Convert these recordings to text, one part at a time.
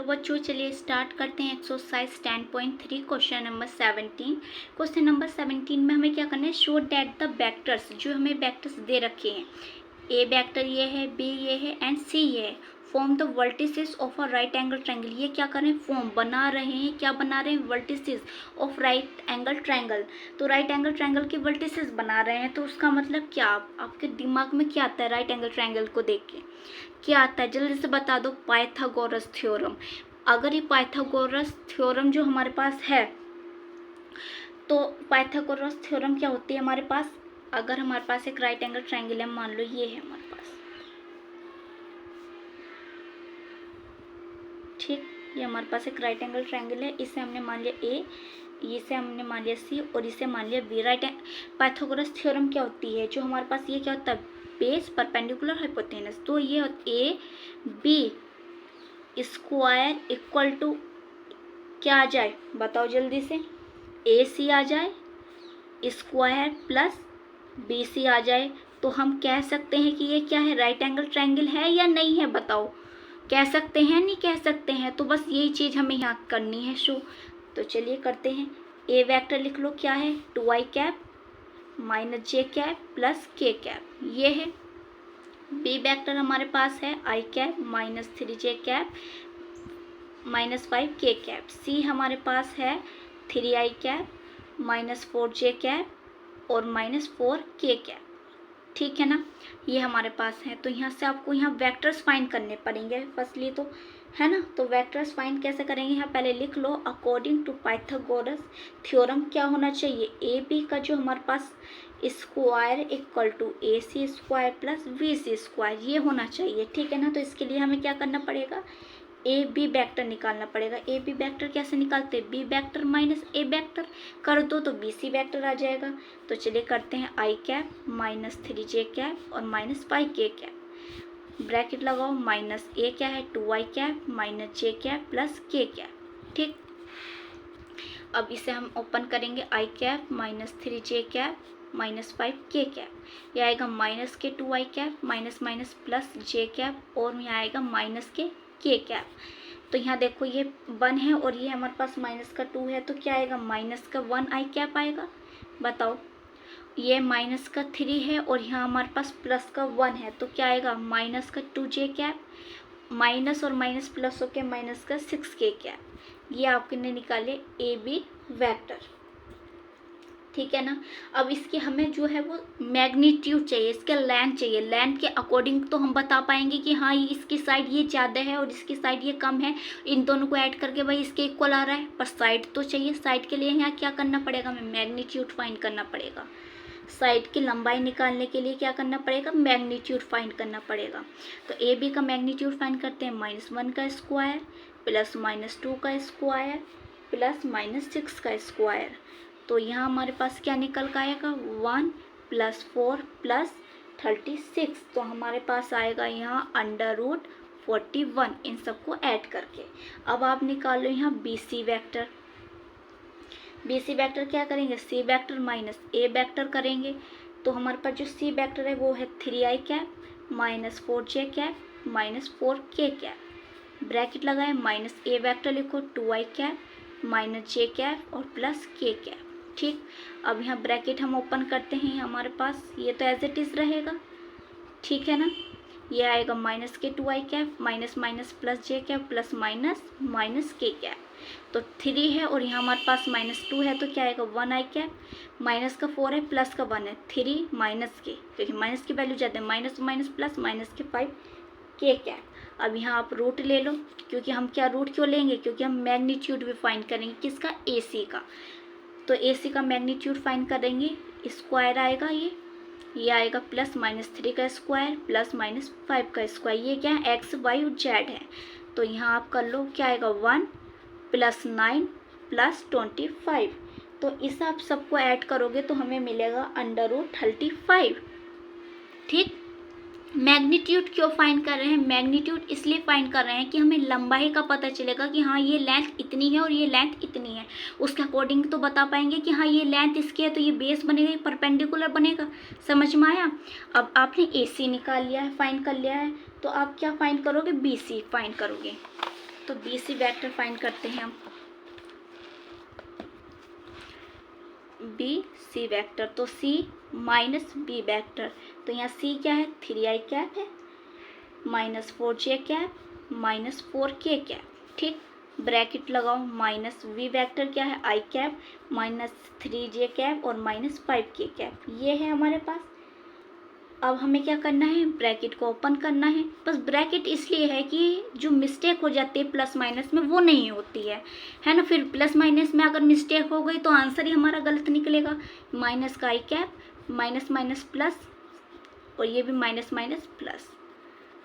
बच्चों, चलिए स्टार्ट करते हैं exercise 10.3 question number 17। Question number 17 में हमें क्या करना है, शो दैट द वेक्टर्स, जो हमें वेक्टर्स दे रखे हैं, ए वेक्टर ये है, बी ये है एंड सी ये है, form the vertices of a right angle triangle. ये क्या कर रहे हैं, फॉर्म बना रहे हैं, क्या बना रहे हैं, vertices of right angle triangle. तो राइट एंगल ट्रायंगल के वर्टिसेस बना रहे हैं, तो उसका मतलब क्या, आपके दिमाग में क्या आता है राइट एंगल ट्रायंगल को देख के, क्या आता है, जल्दी से बता दो। Pythagoras theorem. अगर ये पाइथागोरस थ्योरम जो हमारे पास है, तो पाइथागोरस थ्योरम क्या होती है हमारे पास, अगर हमारे पास एक राइट एंगल ट्रायंगल है, मान लो ये है हमारे पास, ठीक, ये हमारे पास एक राइट एंगल ट्रायंगल है, इसे हमने मान लिया ए, इसे हमने मान लिया सी और इसे मान लिया बी। पाइथागोरस थ्योरम क्या होती है, जो हमारे पास ये क्या होता है, बेस परपेंडिकुलर हाइपोटेनस। तो ये A B square equal to क्या आ जाए, बताओ जल्दी से, ए सी आ जाए स्क्वायर प्लस बी सी आ जाए। तो हम कह सकते हैं कि ये क्या है, राइट एंगल ट्रायंगल है या नहीं है, बताओ, कह सकते हैं नहीं कह सकते हैं। तो बस यही चीज़ हमें यहाँ करनी है शो। तो चलिए करते हैं। ए वेक्टर लिख लो, क्या है, 2i cap minus J cap plus K cap, ये है। बी वेक्टर हमारे पास है i cap minus 3j cap minus 5k cap. C हमारे पास है 3i cap minus 4j cap और माइनस 4k कैप, ठीक है ना, ये हमारे पास है। तो यहाँ से आपको यहाँ वेक्टर्स फाइंड करने पड़ेंगे फर्स्टली, तो है ना। तो वेक्टर्स फाइंड कैसे करेंगे, यहाँ पहले लिख लो, अकॉर्डिंग टू पाइथागोरस थ्योरम क्या होना चाहिए, ए बी का जो हमारे पास square equal to A C square plus B C square, ये होना चाहिए, ठीक है ना। तो इसके लिए हमें क्या करना पड़ेगा, ए बी वेक्टर निकालना पड़ेगा। ए बी वेक्टर कैसे निकालते हैं, बी वेक्टर माइनस ए वेक्टर कर दो तो बी सी वेक्टर आ जाएगा। तो चलिए करते हैं, I cap minus 3j cap और माइनस 5k कैप, ब्रैकेट लगाओ, माइनस ए क्या है 2i cap minus j cap plus k cap, ठीक। अब इसे हम ओपन करेंगे, I cap minus 3j cap minus 5k cap, ये आएगा minus K 2i cap minus minus plus j cap और यहाँ आएगा माइनस के k कैप। तो यहाँ देखो ये 1 है और ये हमारे पास माइनस का 2 है, तो क्या आएगा, माइनस का 1i कैप आएगा, बताओ। ये माइनस का 3 है और यहाँ हमारे पास प्लस का 1 है, तो क्या आएगा, माइनस का 2j कैप, माइनस और माइनस प्लस होके माइनस का 6k कैप। ये आपने निकाले ए बी वेक्टर, ठीक है ना। अब इसके हमें जो है वो मैग्नीट्यूड चाहिए, इसके लेंथ चाहिए, लेंथ के अकॉर्डिंग तो हम बता पाएंगे कि हाँ ये इसकी साइड ये ज़्यादा है और इसकी साइड ये कम है, इन दोनों को ऐड करके भाई इसके इक्वल आ रहा है, पर साइड तो चाहिए। साइड के लिए यहाँ क्या करना पड़ेगा, हमें मैग्नीट्यूड फाइंड करना पड़ेगा। साइड की लंबाई निकालने के लिए क्या करना पड़ेगा, मैग्नीट्यूड फाइंड करना पड़ेगा। तो ए बी का मैग्नीट्यूड फाइंड करते हैं, -1 का स्क्वायर प्लस -2 का स्क्वायर प्लस -6 का स्क्वायर। तो यहाँ हमारे पास क्या निकल का आएगा, 1 + 4 + 36। तो हमारे पास आएगा यहाँ √41, इन सबको ऐड करके। अब आप निकालो यहाँ B C vector. B C vector क्या करेंगे, C vector minus A vector करेंगे। तो हमारे पास जो सी वैक्टर है वो है 3i cap minus 4j cap minus 4k cap, bracket लगाए, माइनस ए वैक्टर लिखो 2i cap minus j cap और प्लस k कैप, ठीक। अब यहाँ ब्रैकेट हम ओपन करते हैं, हमारे पास ये तो एज इट इज़ रहेगा, ठीक है ना। ये आएगा minus K 2i cap minus minus plus j cap plus minus minus k cap. तो 3 है और यहाँ हमारे पास -2 है, तो क्या आएगा, 1i कैप, माइनस का 4 है प्लस का 1 है, 3 माइनस के, क्योंकि माइनस की वैल्यू जाते हैं, माइनस माइनस प्लस माइनस के 5k कैप। अब यहाँ आप रूट ले लो, क्योंकि हम क्या रूट क्यों लेंगे, क्योंकि हम मैग्नीट्यूड भी फाइंड करेंगे, किसका, ए सी का। तो ए सी का मैग्नीट्यूड फाइंड करेंगे, स्क्वायर आएगा, ये आएगा +-3 का स्क्वायर प्लस -5 का स्क्वायर, ये क्या है, एक्स वाई और जेड है। तो यहाँ आप कर लो, क्या आएगा, 1 + 9 + 25। तो इस आप सबको ऐड करोगे तो हमें मिलेगा √35, ठीक। मैग्नीट्यूड क्यों फाइंड कर रहे हैं, मैग्नीट्यूड इसलिए फाइंड कर रहे हैं कि हमें लंबाई का पता चलेगा कि हाँ ये लेंथ इतनी है और ये लेंथ इतनी है, उसके अकॉर्डिंग तो बता पाएंगे कि हाँ ये लेंथ इसकी है तो ये बेस बनेगा, ये परपेंडिकुलर बनेगा, समझ में आया। अब आपने ए सी निकाल लिया है, फाइंड कर लिया है, तो आप क्या फाइंड करोगे, बी सी फाइंड करोगे। तो बी सी वेक्टर फाइंड करते हैं हम। बी सी वेक्टर, तो सी माइनस बी वेक्टर, तो यहाँ सी क्या है 3i कैप है, minus 4j cap minus 4k cap, ठीक। ब्रैकेट लगाओ, माइनस वी वेक्टर क्या है i cap minus 3j cap और माइनस 5k कैप, ये है हमारे पास। अब हमें क्या करना है, ब्रैकेट को ओपन करना है। बस ब्रैकेट इसलिए है कि जो मिस्टेक हो जाती है प्लस माइनस में वो नहीं होती है ना। फिर प्लस माइनस में अगर मिस्टेक हो गई तो आंसर ही हमारा गलत निकलेगा। माइनस का आई कैप माइनस माइनस प्लस और ये भी माइनस माइनस प्लस,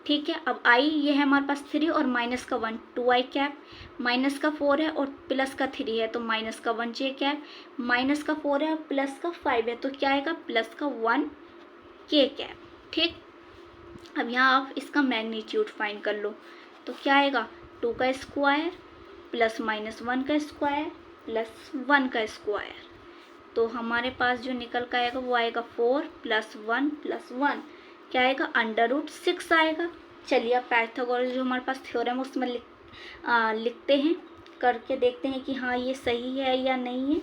ठीक है। अब आई ये है हमारे पास 3 और माइनस का 1 2i कैप, माइनस का 4 है और प्लस का 3 है तो माइनस का 1j कैप, माइनस का 4 है और प्लस का 5 है तो क्या आएगा प्लस का 1k कैप, ठीक। अब यहाँ आप इसका मैग्नीट्यूड फाइंड कर लो, तो क्या आएगा 2 का स्क्वायर प्लस माइनस 1 का स्क्वायर प्लस 1 का स्क्वायर, तो हमारे पास जो निकल का आएगा वो आएगा 4 प्लस 1 प्लस 1, क्या आएगा √6 आएगा। चलिए अब पाइथागोरस जो हमारे पास थ्योरम है उसमें लिखते हैं, करके देखते हैं कि हाँ ये सही है या नहीं है।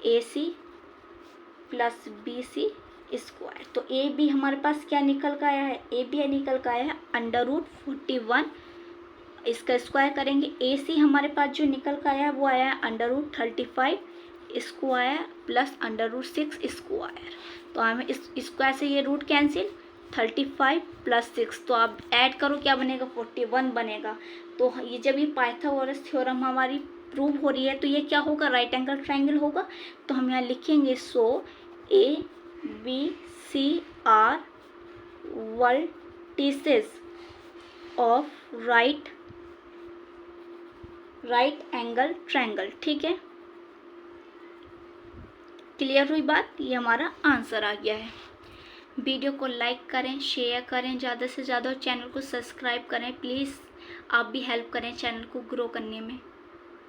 AC प्लस BC स्क्वायर, तो ए बी हमारे पास क्या निकल का आया है, ए बी निकल का आया है √41, इसका स्क्वायर करेंगे। AC हमारे पास जो निकल का आया है वो आया है √35 स्क्वायर प्लस √6 स्क्वायर, तो हमें इस स्क्वायर से ये रूट कैंसिल 35 प्लस 6, तो आप ऐड करो क्या बनेगा 41 बनेगा। तो ये जब ये पाइथागोरस थ्योरम हमारी प्रूव हो रही है तो ये क्या होगा राइट एंगल ट्रायंगल होगा। तो हम यहाँ लिखेंगे सो ABC are vertices of right angle triangle, ठीक है। क्लियर हुई बात, ये हमारा आंसर आ गया है। वीडियो को लाइक करें, शेयर करें ज़्यादा से ज़्यादा और चैनल को सब्सक्राइब करें प्लीज़। आप भी हेल्प करें चैनल को ग्रो करने में।